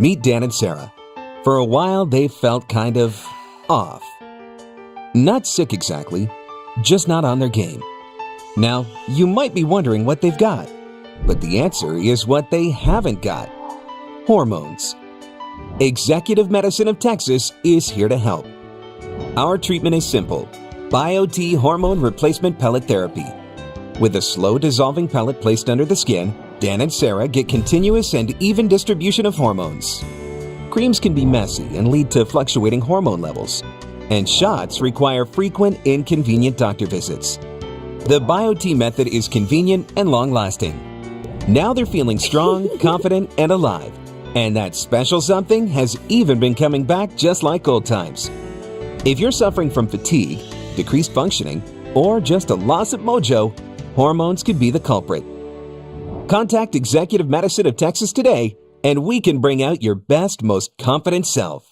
Meet Dan and Sarah. For a while, they felt kind of off. Not sick exactly, just not on their game. Now, you might be wondering what they've got, but the answer is what they haven't got: hormones. Executive Medicine of Texas is here to help. Our treatment is simple: BioT hormone replacement pellet therapy. With a slow dissolving pellet placed under the skin, Dan and Sarah get continuous and even distribution of hormones. Creams can be messy and lead to fluctuating hormone levels, and shots require frequent, inconvenient doctor visits. The BioT method is convenient and long-lasting. Now they're feeling strong, confident, and alive, and that special something has even been coming back just like old times. If you're suffering from fatigue, decreased functioning, or just a loss of mojo, hormones could be the culprit. Contact Executive Medicine of Texas today, and we can bring out your best, most confident self.